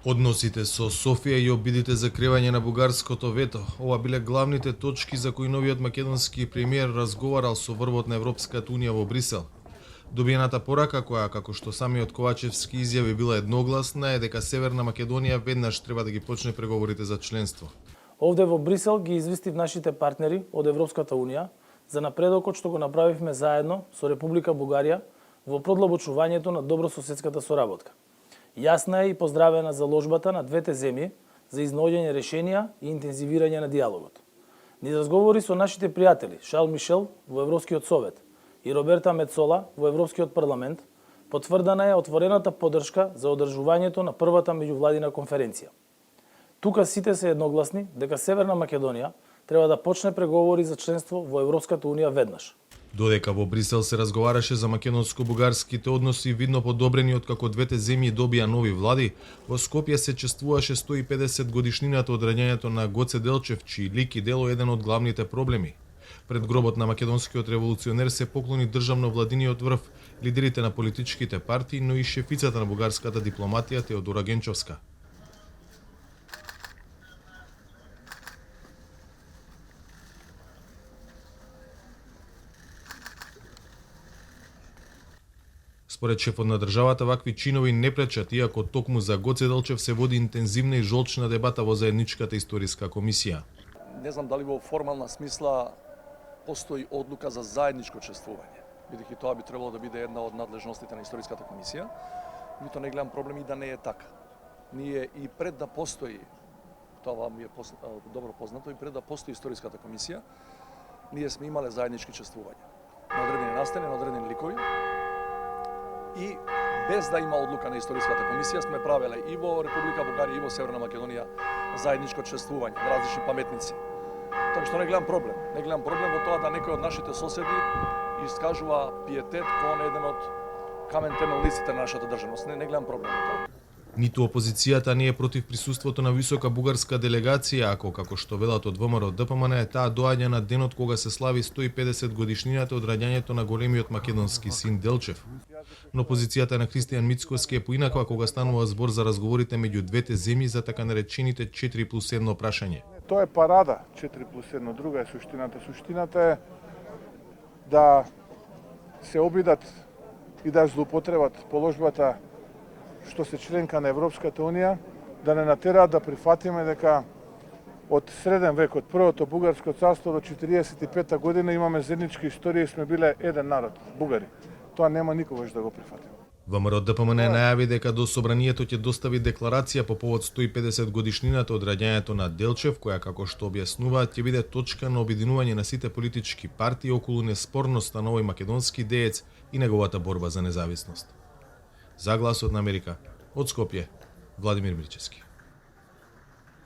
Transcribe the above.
Односите со Софија и обидите за кревање на бугарското вето, ова биле главните точки за кои новиот македонски премиер разговарал со врвот на Европската унија во Брисел. Добиената порака, која, како што самиот Ковачевски изјави, била едногласна, е дека Северна Македонија веднаш треба да ги почне преговорите за членство. Овде во Брисел ги известив нашите партнери од Европската унија за напредокот што го направивме заедно со Република Бугарија во продлабочувањето на добрососедската соработка. Јасна е и поздравена заложбата на двете земји за изнаоѓање решенија и интензивирање на диалогот. Низ разговори со нашите пријатели Шарл Мишел во Европскиот совет и Роберта Мецола во Европскиот парламент потврдена е отворената поддршка за одржувањето на првата меѓувладина конференција. Тука сите се едногласни дека Северна Македонија треба да почне преговори за членство во Европската унија веднаш. Додека во Брисел се разговараше за македонско-бугарските односи видно подобрени откако двете земји добија нови влади, во Скопје се чествуваше 150 годишнината од раѓањето на Гоце Делчев, чиј лик и дело еден од главните проблеми. Пред гробот на македонскиот револуционер се поклони државно-владиниот врв, лидерите на политичките партии, но и шефицата на бугарската дипломатија Теодора Генчовска. Според шефот на државата, вакви чинови не пречат, иако токму за Гоце Делчев се води интензивна и жолчна дебата во заедничката историска комисија. Не знам дали во формална смисла постои одлука за заедничко чествување, бидејќи тоа би требало да биде една од надлежностите на историската комисија. Мито не гледам проблем и да не е така. Ние и пред да постои, тоа ми е добро познато, и пред да постои историската комисија, ние сме имале заеднички чествувања на одредени настани, на одредени ликови. И без да има одлука на историската комисија сме правеле и во Република Бугарија и во Северна Македонија заедничко чествување на различни паметници. Така што не гледам проблем. Не гледам проблем во тоа да некој од нашите соседи искажува пиетет кон еден од камен темелниците на нашата државност. Не гледам проблем во тоа. Ниту опозицијата не е против присуството на висока бугарска делегација, ако, како што велат од ВМРО ДПМН, таа доаѓа на денот кога се слави 150 годишнината од раѓањето на големиот македонски син Делчев. Но позицијата на Христијан Мицкоски е поинаква кога станува збор за разговорите меѓу двете земји за така наречените 4+1 прашање. Тоа е парада 4+1, друга е суштината. Суштината е да се обидат и да злоупотребат положбата што се членка на Европската унија, да не натераат да прифатиме дека од среден век, од првото бугарско царство до 45 година имаме заедничка историја и сме биле еден народ, бугари. Тоа нема никогаш да го прифатиме. ВМРО ДПМН најави дека до собранието ќе достави декларација по повод 150 годишнината од раѓањето на Делчев, која, како што објаснуваат, ќе биде точка на обединување на сите политички партии околу неспорноста на овој македонски деец и неговата борба за независност. За Гласот на Америка, од Скопје, Владимир Мирчевски.